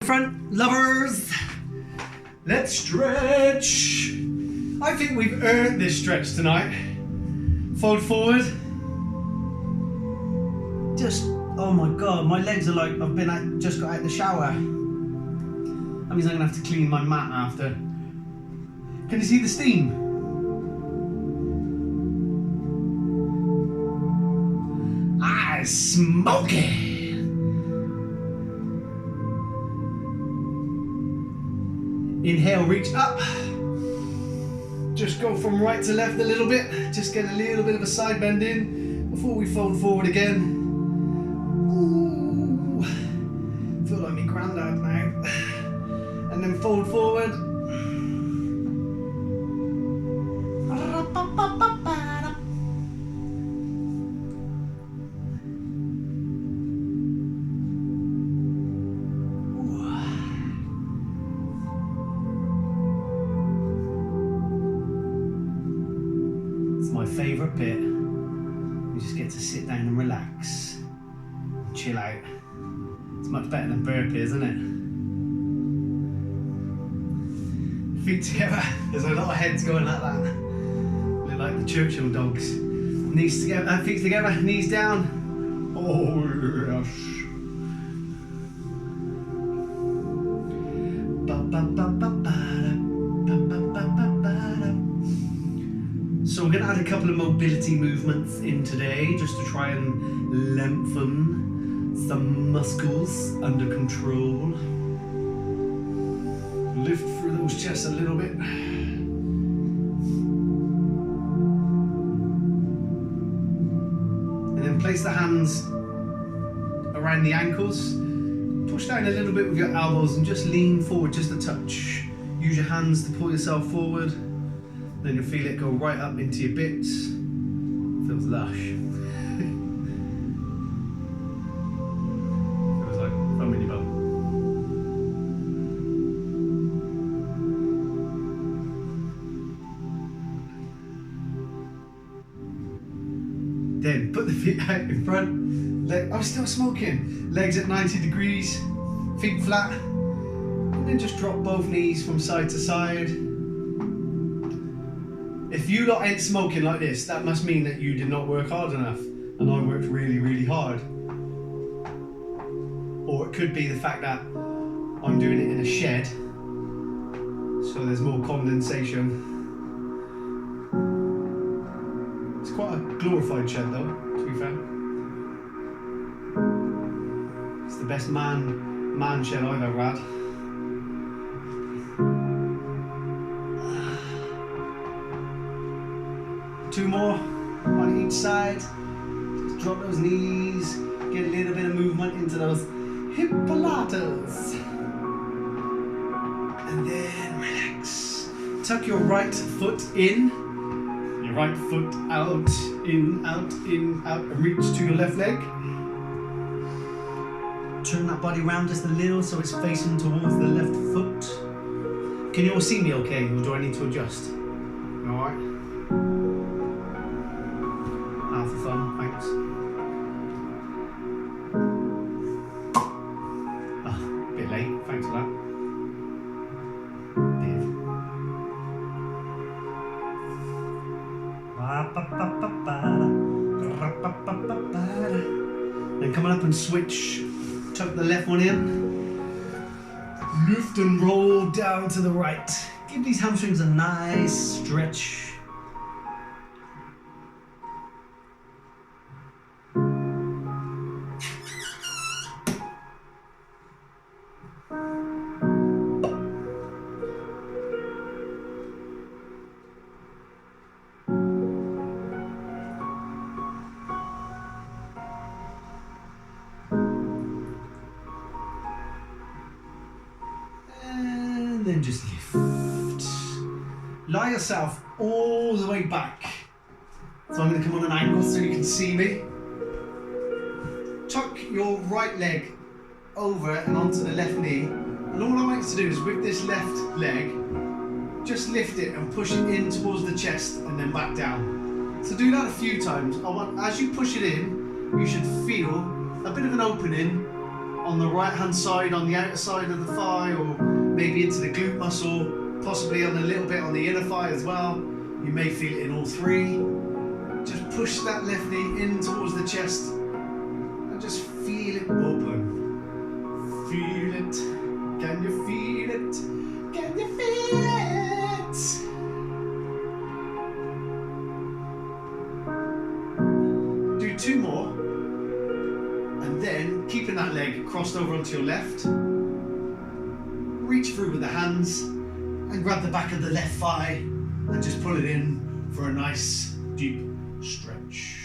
Front lovers, let's stretch. I think we've earned this stretch tonight. Fold forward. Just, oh my god, my legs are like I've just got out of the shower. That means I'm gonna have to clean my mat after. Can you see the steam? Smoky. Inhale, reach up. Just go from right to left a little bit. Just get a little bit of a side bend in before we fold forward again. Ooh. Feel like my granddad now. And then fold forward. My favourite bit, you just get to sit down and relax, and chill out. It's much better than burpee, isn't it? Feet together, there's a lot of heads going like that. Look like the Churchill dogs. Knees together, feet together, knees down. Oh yes. So we're going to add a couple of mobility movements in today just to try and lengthen some muscles under control. Lift through those chests a little bit. And then place the hands around the ankles. Push down a little bit with your elbows and just lean forward just a touch. Use your hands to pull yourself forward. Then you'll feel it go right up into your bits. Feels lush. Feels like foam in your bum. Then put the feet out in front. I'm still smoking. Legs at 90 degrees, feet flat. And then just drop both knees from side to side. If you lot ain't smoking like this, that must mean that you did not work hard enough, and I worked really, really hard. Or it could be the fact that I'm doing it in a shed, so there's more condensation. It's quite a glorified shed though, to be fair. It's the best man shed I've ever had. Two more on each side. Just drop those knees. Get a little bit of movement into those hip pilates. And then relax. Tuck your right foot in. Your right foot out, in, out, and reach to your left leg. Turn that body around just a little so it's facing towards the left foot. Can you all see me okay, or do I need to adjust? Alright? Half a thumb, thanks. Oh, a bit late, thanks for that. Then coming up and switch, tuck the left one in, lift and roll down to the right. Give these hamstrings a nice stretch. Then just lift. Lie yourself all the way back. So I'm going to come on an angle so you can see me. Tuck your right leg over and onto the left knee. And all I want you to do is with this left leg, just lift it and push it in towards the chest and then back down. So do that a few times. As you push it in, you should feel a bit of an opening on the right hand side, on the outer side of the thigh, or maybe into the glute muscle, possibly on a little bit on the inner thigh as well. You may feel it in all three. Just push that left knee in towards the chest and just feel it open. Feel it. Can you feel it? Can you feel it? Do two more, and then keeping that leg crossed over onto your left, reach through with the hands and grab the back of the left thigh and just pull it in for a nice deep stretch.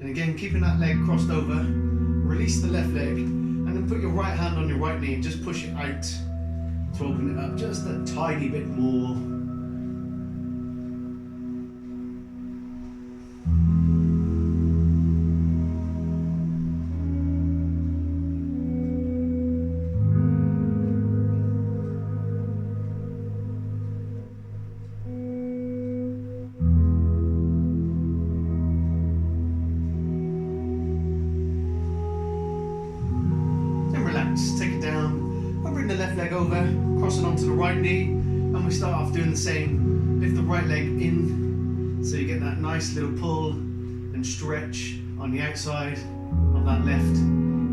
And again, keeping that leg crossed over, release the left leg, and then put your right hand on your right knee and just push it out to open it up just a tiny bit more. Take it down, and bring the left leg over, cross it onto the right knee, and we start off doing the same. Lift the right leg in, so you get that nice little pull and stretch on the outside of that left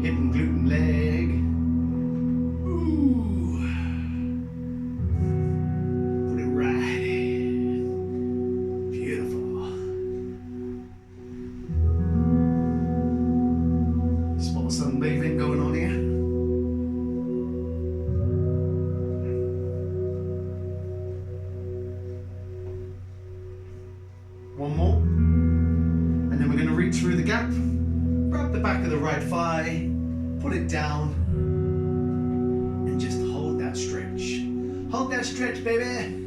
hip and glute and leg. Ooh. Put it right in. Beautiful. Spot of sunbathing going on here. One more, and then we're going to reach through the gap, grab the back of the right thigh, put it down, and just hold that stretch. Hold that stretch, baby.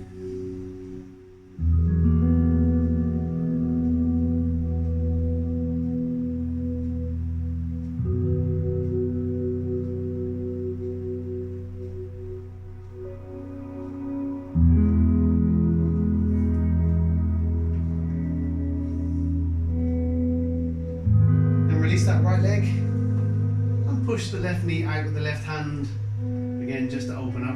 Release that right leg and push the left knee out with the left hand, again just to open up.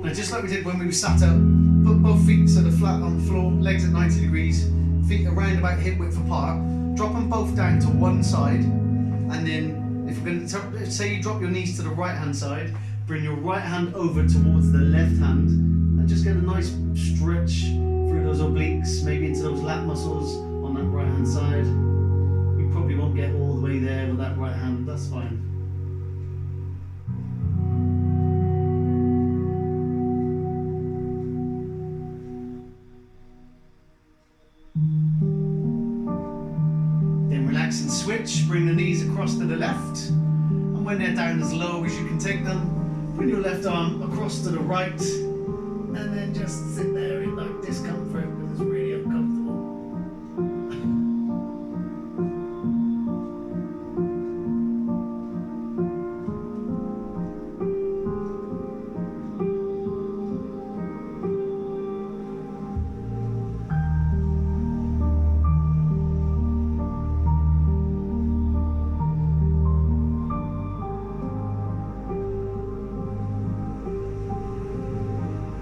Now just like we did when we were sat up, put both feet sort of flat on the floor, legs at 90 degrees, feet around about hip width apart, drop them both down to one side, and then if we're going to say you drop your knees to the right hand side, bring your right hand over towards the left hand and just get a nice stretch through those obliques, maybe into those lat muscles on that right hand side. You probably won't get all the way there with that right hand, that's fine. Relax and switch, bring the knees across to the left, and when they're down as low as you can take them, bring your left arm across to the right, and then just sit there in like discomfort because it's really uncomfortable.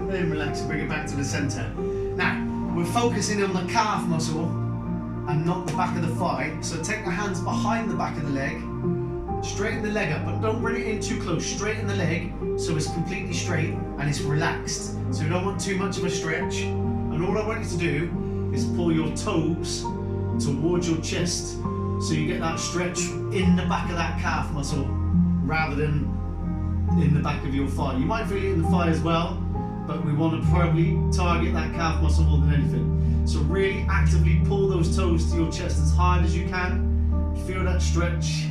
Then relax and bring it back to the center. Now, we're focusing on the calf muscle and not the back of the thigh. So take the hands behind the back of the leg, straighten the leg up, but don't bring it in too close. Straighten the leg so it's completely straight and it's relaxed. So you don't want too much of a stretch. And all I want you to do is pull your toes towards your chest so you get that stretch in the back of that calf muscle rather than in the back of your thigh. You might feel it in the thigh as well, but we want to probably target that calf muscle more than anything. So really actively pull those toes to your chest as hard as you can. Feel that stretch.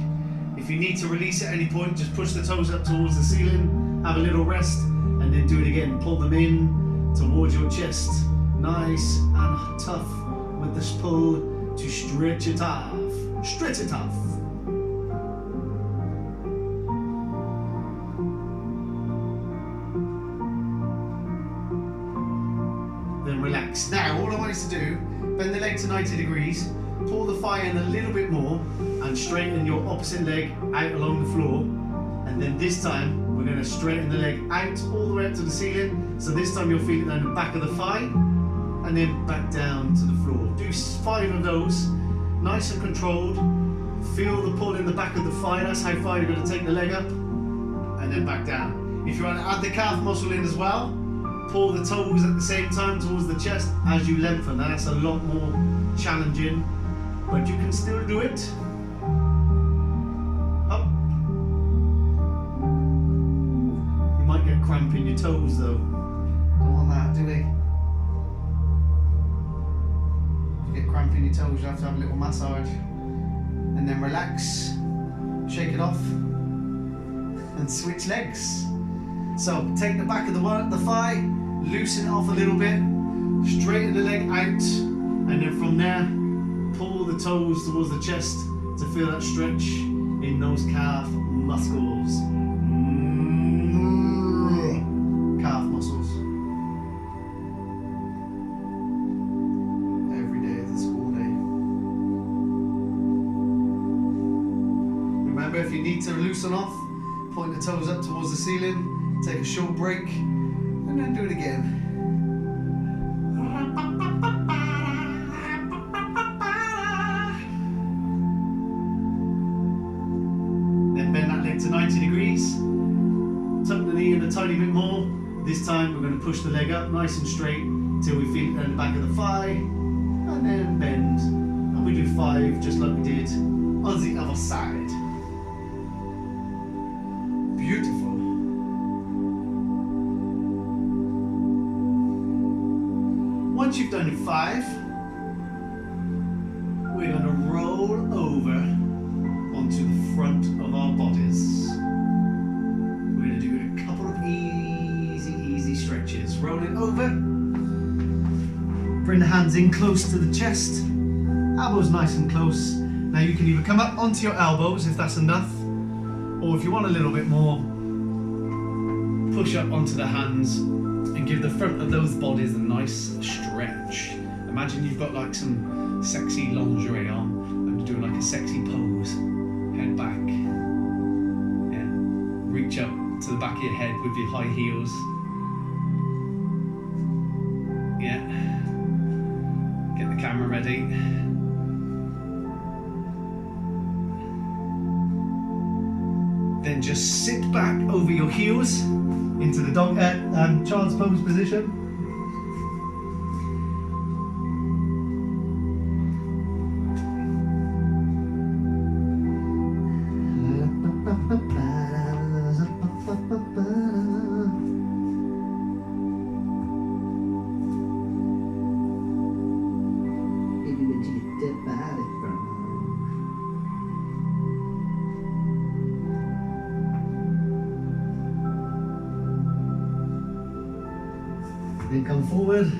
If you need to release at any point, just push the toes up towards the ceiling, have a little rest, and then do it again. Pull them in towards your chest. Nice and tough with this pull to stretch it off. Stretch it off. Then relax. Now, all I want you to do, bend the leg to 90 degrees, pull the thigh in a little bit more, and straighten your opposite leg out along the floor. And then this time, we're going to straighten the leg out all the way up to the ceiling. So this time you'll feel it down the back of the thigh, and then back down to the floor. Do 5 of those, nice and controlled. Feel the pull in the back of the thigh, that's how far you're going to take the leg up, and then back down. If you want to add the calf muscle in as well, pull the toes at the same time towards the chest as you lengthen. Now that's a lot more challenging, but you can still do it. Up. You might get cramp in your toes though. Don't want that, do we? If you get cramp in your toes, you have to have a little massage. And then relax, shake it off, and switch legs. So take the back of the thigh, loosen it off a little bit, straighten the leg out, and then from there, pull the toes towards the chest to feel that stretch in those calf muscles. Calf muscles. Every day is a school day. Remember, if you need to loosen off, point the toes up towards the ceiling, take a short break, and then do it again. Then bend that leg to 90 degrees, tuck the knee in a tiny bit more. This time we're going to push the leg up nice and straight till we feel it in the back of the thigh, and then bend. And we do 5 just like we did on the other side. Beautiful. Once you've done 5, we're going to roll over onto the front of our bodies. We're going to do a couple of easy stretches. Roll it over. Bring the hands in close to the chest. Elbows nice and close. Now you can either come up onto your elbows if that's enough, or if you want a little bit more, push up onto the hands and give the front of those bodies a nice stretch. Imagine you've got like some sexy lingerie on and you're doing like a sexy pose. Head back. Yeah. Reach up to the back of your head with your high heels. Yeah. Get the camera ready. Then just sit back over your heels into the dog child's pose position. Then come forward,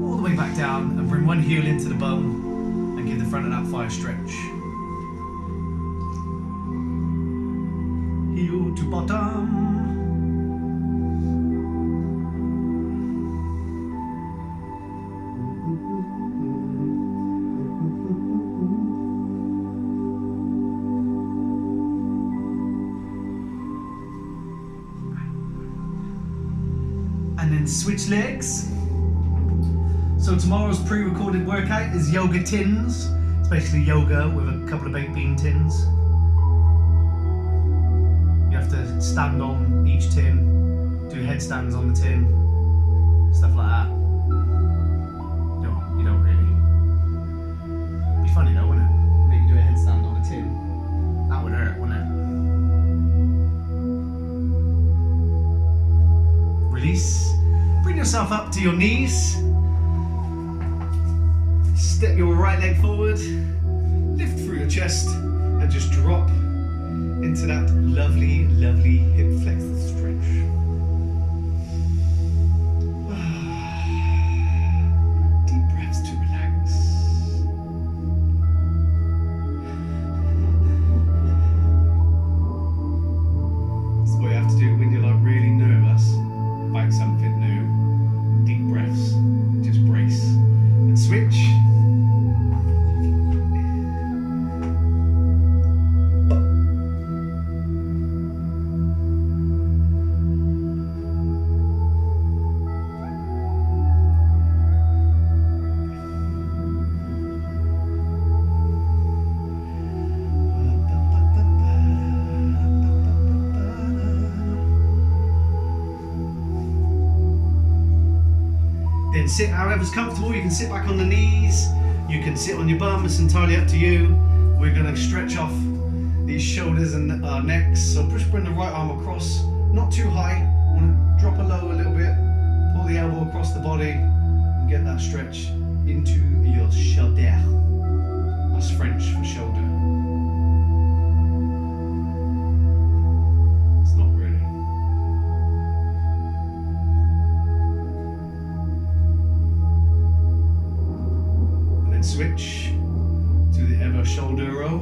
all the way back down, and bring one heel into the bum and give the front of that thigh a stretch. Heel to bottom. And then switch legs. So tomorrow's pre-recorded workout is yoga tins. It's basically yoga with a couple of baked bean tins. You have to stand on each tin, do headstands on the tin, stuff like that. You don't really. It'd be funny though, wouldn't it? Maybe do a headstand on a tin. That would hurt, wouldn't it? yourself up to your knees. Step your right leg forward, lift through your chest, and just drop into that lovely, lovely hip flexor stretch. Deep breaths to relax. That's what you have to do when you're like really nervous about something new. Deep breaths, just brace and switch. Then sit however's comfortable. You can sit back on the knees, you can sit on your bum, it's entirely up to you. We're going to stretch off these shoulders and our necks. So just bring the right arm across, not too high. Want to drop it low a little bit, pull the elbow across the body and get that stretch into your shoulder. That's French for shoulder. It's not really. Switch to the ever shoulder-o.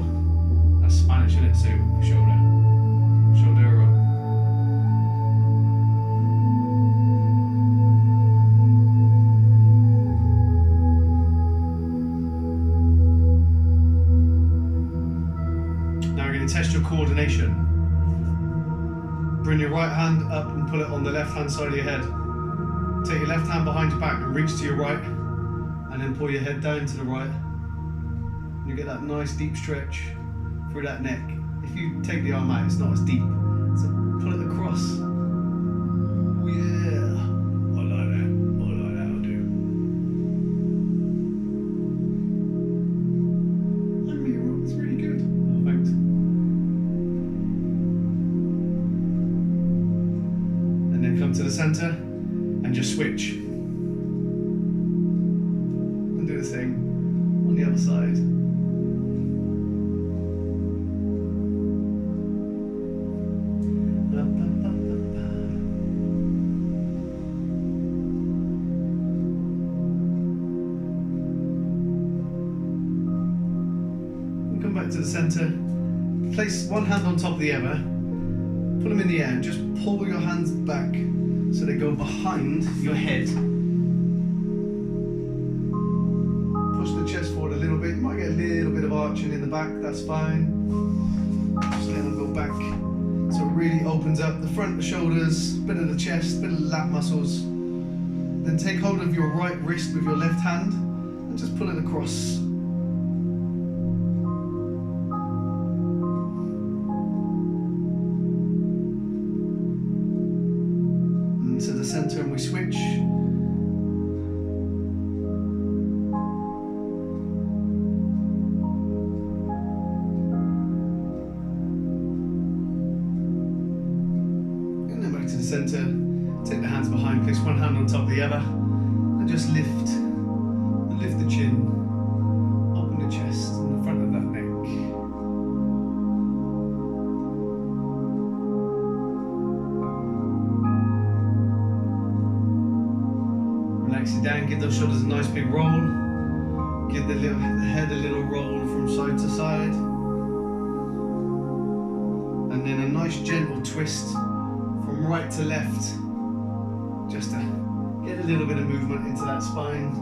That's Spanish, isn't it? So shoulder, shoulder-o. Now we're going to test your coordination. Bring your right hand up and pull it on the left-hand side of your head. Take your left hand behind your back and reach to your right. And then pull your head down to the right. And you get that nice deep stretch through that neck. If you take the arm out, it's not as deep. So pull it across. Yeah. I like that. I like that, I'll do. I mean, it's really good. Oh, thanks. And then come to the center and just switch. Do the same on the other side. And come back to the center. Place one hand on top of the other. Put them in the air and just pull your hands back so they go behind your head. Chest forward a little bit. You might get a little bit of arching in the back, that's fine. Just let them go back. So it really opens up the front of the shoulders, bit of the chest, bit of the lat muscles. Then take hold of your right wrist with your left hand and just pull it across. And to the center and we switch. To the center, take the hands behind, place one hand on top of the other, and just lift the chin, open the chest and the front of that neck. Relax it down, give those shoulders a nice big roll, give the head a little roll from side to side, and then a nice gentle twist from right to left, just to get a little bit of movement into that spine.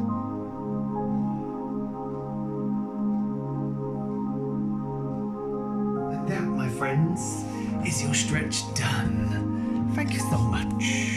And that, my friends, is your stretch done. Thank you so much.